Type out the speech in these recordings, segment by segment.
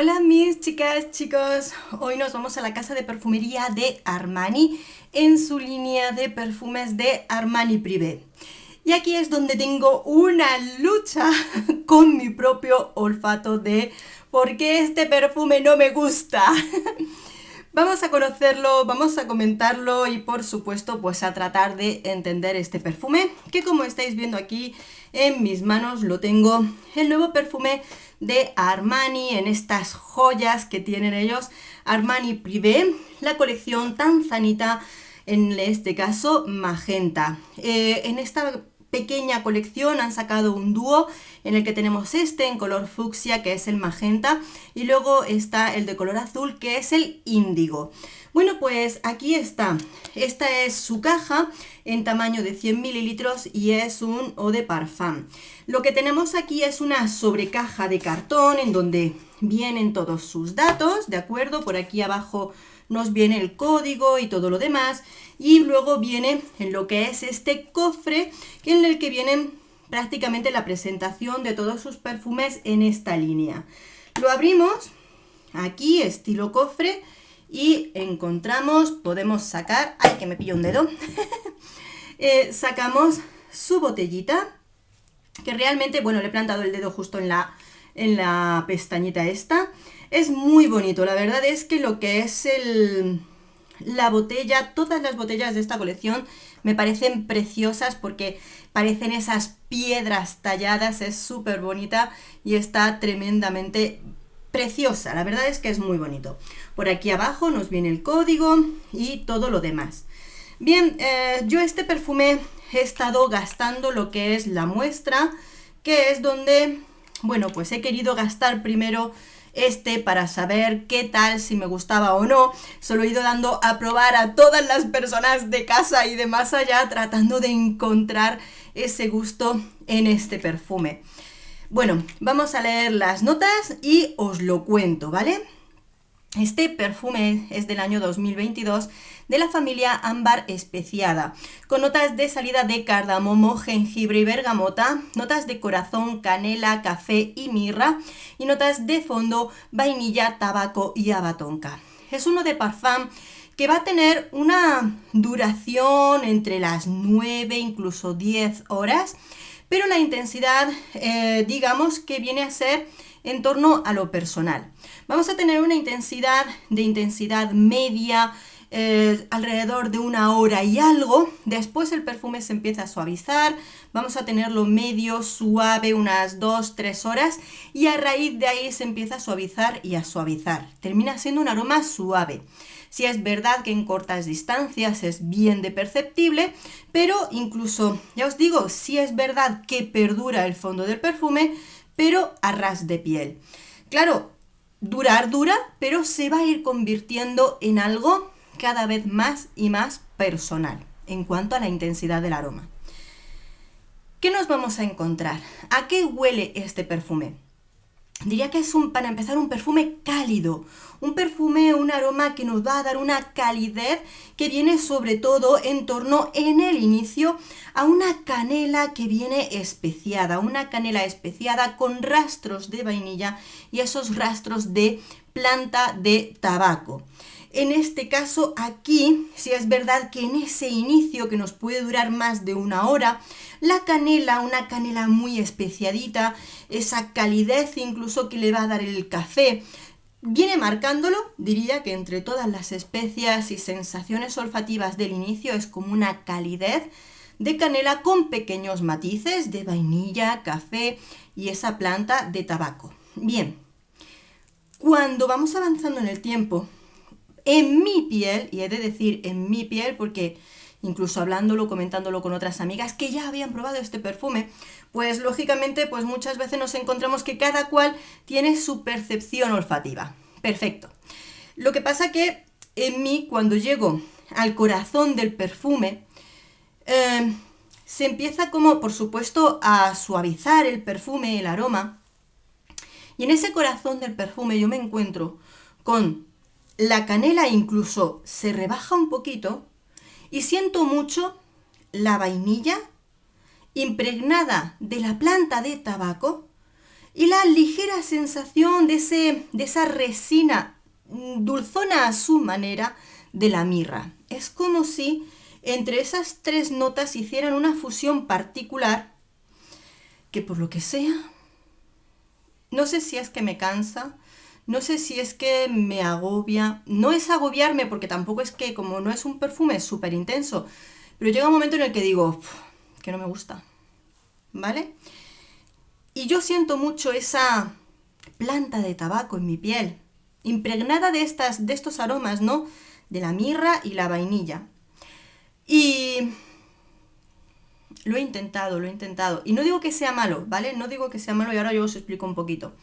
Hola mis chicas, chicos, hoy nos vamos a la casa de perfumería de Armani en su línea de perfumes de Armani Privé. Y aquí es donde tengo una lucha con mi propio olfato de por qué este perfume no me gusta. Vamos a conocerlo, vamos a comentarlo y por supuesto pues a tratar de entender este perfume, que como estáis viendo aquí en mis manos lo tengo, el nuevo perfume de Armani en estas joyas que tienen ellos, Armani Privé, la colección Tanzanita, en este caso magenta. En esta pequeña colección han sacado un dúo en el que tenemos este en color fucsia, que es el magenta, y luego está el de color azul, que es el índigo. Bueno, pues aquí está. Esta es su caja en tamaño de 100 mililitros y es un eau de parfum. Lo que tenemos aquí es una sobrecaja de cartón en donde vienen todos sus datos, ¿de acuerdo? Por aquí abajo nos viene el código y todo lo demás, y luego viene en lo que es este cofre en el que vienen prácticamente la presentación de todos sus perfumes en esta línea. Lo abrimos aquí estilo cofre y encontramos, podemos sacar, ¡ay que me pillo un dedo! Sacamos su botellita, que realmente, bueno, le he plantado el dedo justo en la pestañita esta. Es muy bonito, la verdad es que lo que es la botella, todas las botellas de esta colección me parecen preciosas porque parecen esas piedras talladas, es súper bonita y está tremendamente preciosa, la verdad es que es muy bonito. Por aquí abajo nos viene el código y todo lo demás. Bien, yo este perfume he estado gastando lo que es la muestra, que es donde, bueno, pues he querido gastar primero este para saber qué tal, si me gustaba o no. Se lo he ido dando a probar a todas las personas de casa y de más allá, tratando de encontrar ese gusto en este perfume. Bueno, vamos a leer las notas y os lo cuento, ¿vale? Este perfume es del año 2022 de la familia Ámbar Especiada, con notas de salida de cardamomo, jengibre y bergamota, notas de corazón, canela, café y mirra, y notas de fondo, vainilla, tabaco y abatonca. Es uno de parfum que va a tener una duración entre las 9, incluso 10 horas, pero la intensidad, digamos que viene a ser en torno a lo personal. Vamos a tener una intensidad media, alrededor de 1 hora y algo. Después el perfume se empieza a suavizar, vamos a tenerlo medio suave unas 2-3 horas y a raíz de ahí se empieza a suavizar y a suavizar. Termina siendo un aroma suave. Si es verdad que en cortas distancias es bien de perceptible, pero incluso, ya os digo, si es verdad que perdura el fondo del perfume, pero a ras de piel. Claro, durar dura, pero se va a ir convirtiendo en algo cada vez más y más personal en cuanto a la intensidad del aroma. ¿Qué nos vamos a encontrar? ¿A qué huele este perfume? Diría que es para empezar un perfume cálido, un perfume, un aroma que nos va a dar una calidez que viene sobre todo en torno en el inicio a una canela que viene especiada, una canela especiada con rastros de vainilla y esos rastros de planta de tabaco. En este caso aquí, si es verdad que en ese inicio que nos puede durar más de 1 hora, la canela, una canela muy especiadita, esa calidez incluso que le va a dar el café, viene marcándolo, diría que entre todas las especias y sensaciones olfativas del inicio es como una calidez de canela con pequeños matices de vainilla, café y esa planta de tabaco. Bien, cuando vamos avanzando en el tiempo, en mi piel, y he de decir en mi piel porque incluso hablándolo, comentándolo con otras amigas que ya habían probado este perfume, pues lógicamente pues muchas veces nos encontramos que cada cual tiene su percepción olfativa. Perfecto. Lo que pasa que en mí, cuando llego al corazón del perfume, se empieza como, por supuesto, a suavizar el perfume, el aroma, y en ese corazón del perfume yo me encuentro con la canela, incluso se rebaja un poquito y siento mucho la vainilla impregnada de la planta de tabaco y la ligera sensación de esa resina dulzona a su manera de la mirra. Es como si entre esas tres notas hicieran una fusión particular que por lo que sea, no sé si es que me cansa, no sé si es que me agobia, no es agobiarme porque tampoco es que como no es un perfume súper intenso, pero llega un momento en el que digo que no me gusta, ¿vale? Y yo siento mucho esa planta de tabaco en mi piel, impregnada de estos aromas, ¿no? De la mirra y la vainilla. Y lo he intentado. Y no digo que sea malo, ¿vale? No digo que sea malo y ahora yo os explico un poquito.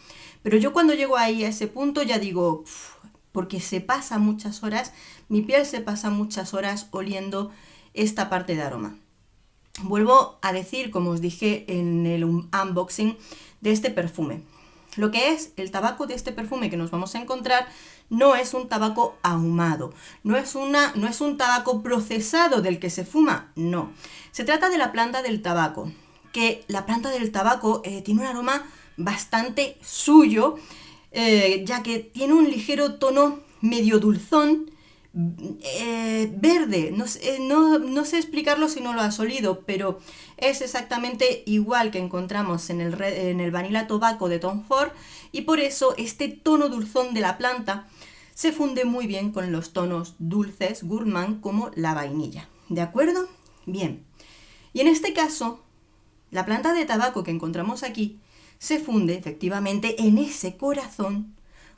Pero yo cuando llego ahí a ese punto ya digo, porque se pasa muchas horas, mi piel se pasa muchas horas oliendo esta parte de aroma. Vuelvo a decir, como os dije en el unboxing de este perfume, lo que es el tabaco de este perfume que nos vamos a encontrar no es un tabaco ahumado, no es un tabaco procesado del que se fuma, no. Se trata de la planta del tabaco, que la planta del tabaco tiene un aroma bastante suyo, ya que tiene un ligero tono medio dulzón, verde, no sé explicarlo si no lo has olido, pero es exactamente igual que encontramos en el Vanilla Tobacco de Tom Ford, y por eso este tono dulzón de la planta se funde muy bien con los tonos dulces gourmand como la vainilla, ¿de acuerdo? Bien, y en este caso, la planta de tabaco que encontramos aquí se funde efectivamente en ese corazón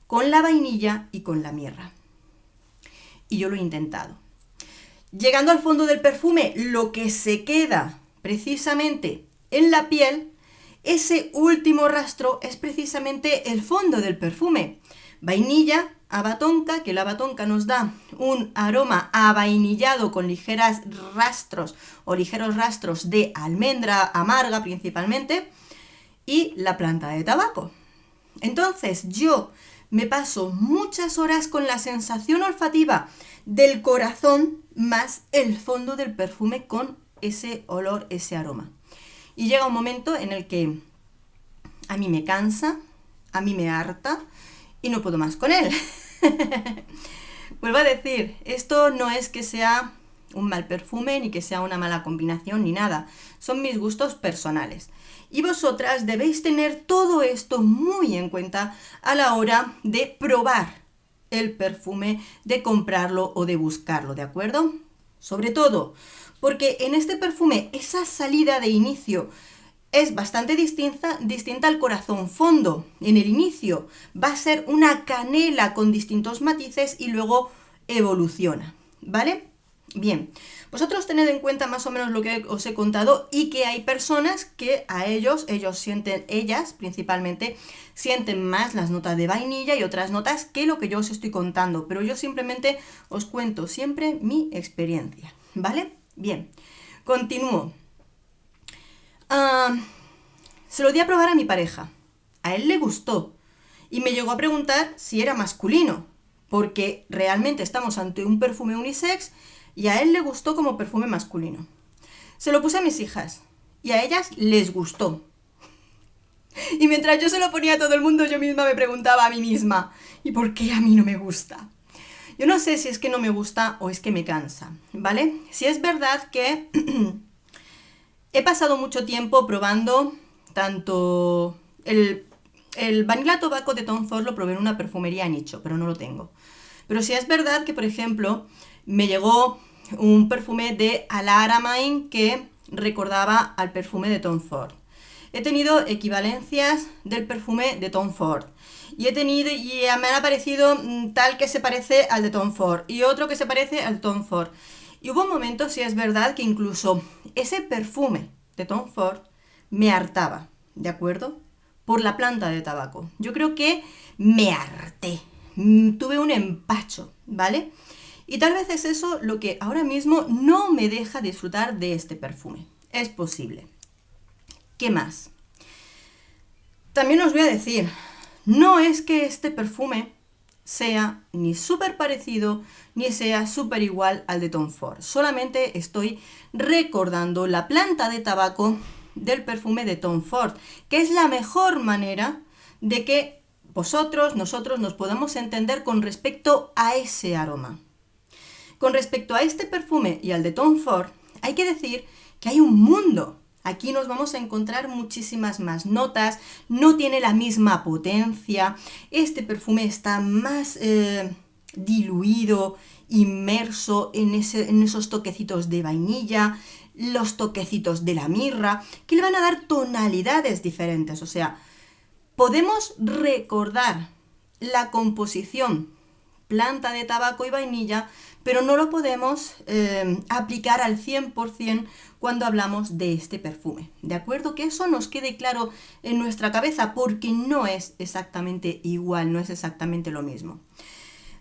con la vainilla y con la mirra. Y yo lo he intentado. Llegando al fondo del perfume, lo que se queda precisamente en la piel, ese último rastro es precisamente el fondo del perfume. Vainilla, haba tonka, que la haba tonka nos da un aroma avainillado con ligeros rastros de almendra amarga principalmente, y la planta de tabaco. Entonces yo me paso muchas horas con la sensación olfativa del corazón más el fondo del perfume con ese olor, ese aroma. Y llega un momento en el que a mí me cansa, a mí me harta y no puedo más con él. Vuelvo a decir, esto no es que sea un mal perfume, ni que sea una mala combinación, ni nada. Son mis gustos personales. Y vosotras debéis tener todo esto muy en cuenta a la hora de probar el perfume, de comprarlo o de buscarlo, ¿de acuerdo? Sobre todo, porque en este perfume esa salida de inicio es bastante distinta al corazón fondo. En el inicio va a ser una canela con distintos matices y luego evoluciona, ¿vale? Bien, vosotros tened en cuenta más o menos lo que os he contado y que hay personas que a ellos sienten, ellas principalmente, sienten más las notas de vainilla y otras notas que lo que yo os estoy contando, pero yo simplemente os cuento siempre mi experiencia, ¿vale? Bien, continúo. Se lo di a probar a mi pareja, a él le gustó y me llegó a preguntar si era masculino, porque realmente estamos ante un perfume unisex y a él le gustó como perfume masculino. Se lo puse a mis hijas y a ellas les gustó. Y mientras yo se lo ponía a todo el mundo, yo misma me preguntaba a mí misma, ¿y por qué a mí no me gusta? Yo no sé si es que no me gusta o es que me cansa, ¿vale? Si es verdad que he pasado mucho tiempo probando tanto el Vanilla Tobacco de Tom Ford, lo probé en una perfumería nicho, pero no lo tengo. Pero sí es verdad que, por ejemplo, me llegó un perfume de Alara Mine que recordaba al perfume de Tom Ford. He tenido equivalencias del perfume de Tom Ford. Y me han aparecido tal que se parece al de Tom Ford y otro que se parece al Tom Ford. Y hubo momentos, sí es verdad, que incluso ese perfume de Tom Ford me hartaba, ¿de acuerdo? Por la planta de tabaco. Yo creo que me harté. Tuve un empacho, ¿vale? Y tal vez es eso lo que ahora mismo no me deja disfrutar de este perfume. Es posible. ¿Qué más? También os voy a decir, no es que este perfume sea ni súper parecido ni sea súper igual al de Tom Ford. Solamente estoy recordando la planta de tabaco del perfume de Tom Ford, que es la mejor manera de que nosotros nos podamos entender con respecto a ese aroma. Con respecto a este perfume y al de Tom Ford, hay que decir que hay un mundo. Aquí nos vamos a encontrar muchísimas más notas, no tiene la misma potencia, este perfume está más diluido, inmerso en esos toquecitos de vainilla, los toquecitos de la mirra, que le van a dar tonalidades diferentes. O sea, podemos recordar la composición planta de tabaco y vainilla, pero no lo podemos aplicar al 100% cuando hablamos de este perfume. ¿De acuerdo? Que eso nos quede claro en nuestra cabeza, porque no es exactamente igual, no es exactamente lo mismo.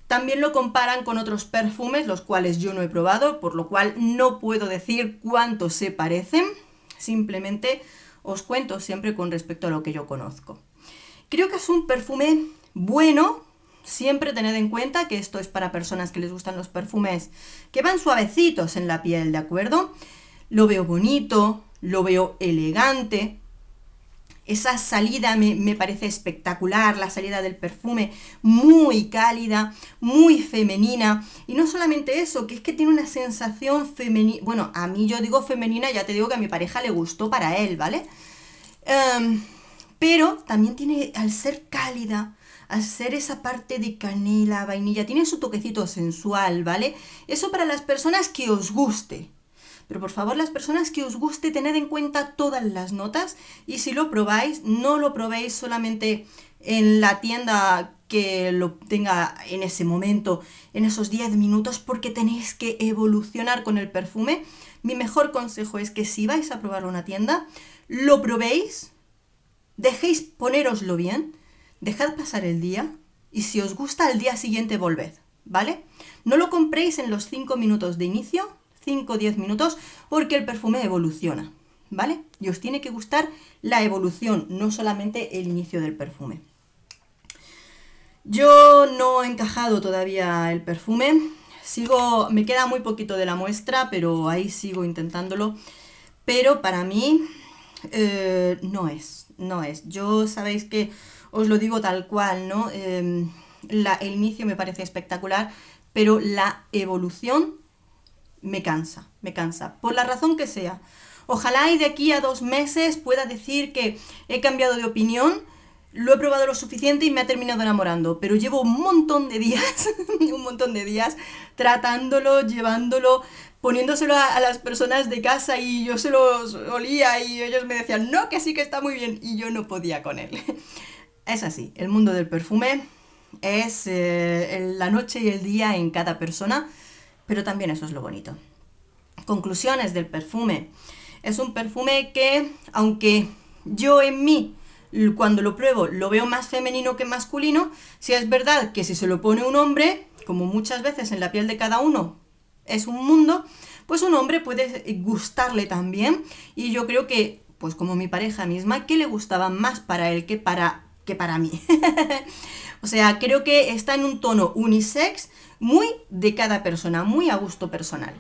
También lo comparan con otros perfumes, los cuales yo no he probado, por lo cual no puedo decir cuánto se parecen, simplemente os cuento siempre con respecto a lo que yo conozco. Creo que es un perfume bueno. Siempre tened en cuenta que esto es para personas que les gustan los perfumes que van suavecitos en la piel, ¿de acuerdo? Lo veo bonito, lo veo elegante. Esa salida me parece espectacular, la salida del perfume, muy cálida, muy femenina. Y no solamente eso, que es que tiene una sensación femenina. Bueno, a mí yo digo femenina, ya te digo que a mi pareja le gustó para él, ¿vale? Pero también tiene, al ser cálida, al ser esa parte de canela, vainilla, tiene su toquecito sensual, ¿vale? Eso para las personas que os guste. Pero por favor, las personas que os guste, tened en cuenta todas las notas y si lo probáis, no lo probéis solamente en la tienda que lo tenga en ese momento, en esos 10 minutos, porque tenéis que evolucionar con el perfume. Mi mejor consejo es que si vais a probarlo en una tienda, lo probéis, dejéis ponéroslo bien, dejad pasar el día y si os gusta al día siguiente volved, ¿vale? No lo compréis en los 5 minutos de inicio, 5 o 10 minutos, porque el perfume evoluciona, ¿vale? Y os tiene que gustar la evolución, no solamente el inicio del perfume. Yo no he encajado todavía el perfume, me queda muy poquito de la muestra, pero ahí sigo intentándolo. Pero para mí no es. Yo sabéis que os lo digo tal cual, ¿no? El inicio me parece espectacular, pero la evolución me cansa, por la razón que sea. Ojalá y de aquí a 2 meses pueda decir que he cambiado de opinión, lo he probado lo suficiente y me ha terminado enamorando, pero llevo un montón de días, tratándolo, llevándolo, poniéndoselo a las personas de casa y yo se los olía y ellos me decían, no, que sí que está muy bien, y yo no podía con él. Es así, el mundo del perfume es la noche y el día en cada persona, pero también eso es lo bonito. Conclusiones del perfume. Es un perfume que, aunque yo en mí, cuando lo pruebo, lo veo más femenino que masculino, sí es verdad que si se lo pone un hombre, como muchas veces en la piel de cada uno es un mundo, pues un hombre puede gustarle también. Y yo creo que, pues como mi pareja misma, que le gustaba más para él que para mí. O sea, creo que está en un tono unisex, muy de cada persona, muy a gusto personal.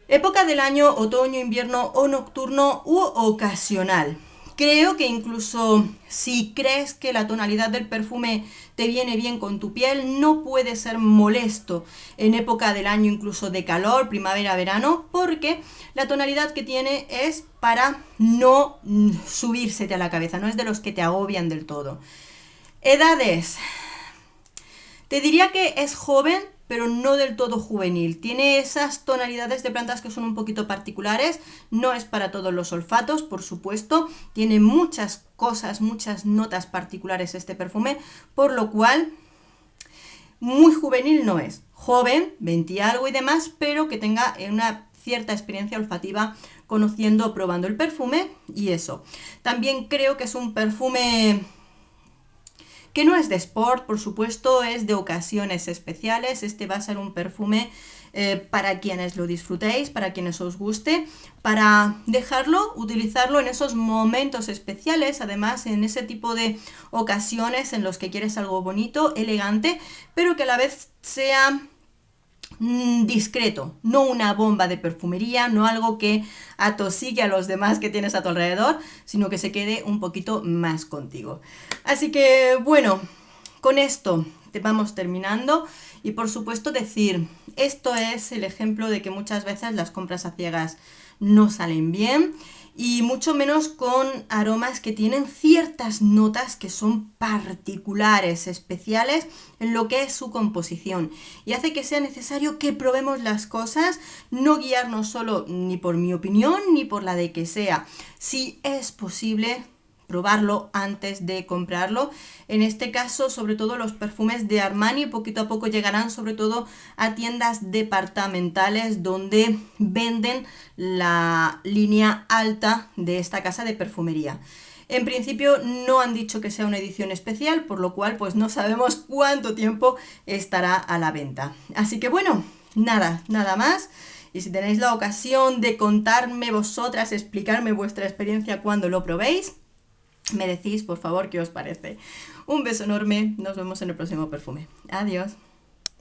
Época del año, otoño, invierno o nocturno u ocasional. Creo que incluso si crees que la tonalidad del perfume te viene bien con tu piel, no puede ser molesto en época del año incluso de calor, primavera, verano, porque la tonalidad que tiene es para no subírsete a la cabeza, no es de los que te agobian del todo. Edades. Te diría que es joven, pero no del todo juvenil. Tiene esas tonalidades de plantas que son un poquito particulares. No es para todos los olfatos, por supuesto. Tiene muchas cosas, muchas notas particulares este perfume, por lo cual muy juvenil no es. Joven, 20 y algo y demás, pero que tenga una cierta experiencia olfativa conociendo, probando el perfume y eso. También creo que es un perfume que no es de sport, por supuesto, es de ocasiones especiales. Este va a ser un perfume para quienes lo disfrutéis, para quienes os guste, para utilizarlo en esos momentos especiales, además en ese tipo de ocasiones en los que quieres algo bonito, elegante, pero que a la vez sea discreto, no una bomba de perfumería, no algo que atosigue a los demás que tienes a tu alrededor, sino que se quede un poquito más contigo. Así que bueno, con esto te vamos terminando y por supuesto decir, esto es el ejemplo de que muchas veces las compras a ciegas no salen bien y mucho menos con aromas que tienen ciertas notas que son particulares, especiales en lo que es su composición y hace que sea necesario que probemos las cosas, no guiarnos solo ni por mi opinión ni por la de que sea, si es posible probarlo antes de comprarlo. En este caso, sobre todo los perfumes de Armani poquito a poco llegarán sobre todo a tiendas departamentales donde venden la línea alta de esta casa de perfumería. En principio no han dicho que sea una edición especial, por lo cual pues no sabemos cuánto tiempo estará a la venta. Así que bueno, nada más. Y si tenéis la ocasión de contarme vosotras, explicarme vuestra experiencia cuando lo probéis, me decís, por favor, qué os parece. Un beso enorme, nos vemos en el próximo perfume. Adiós.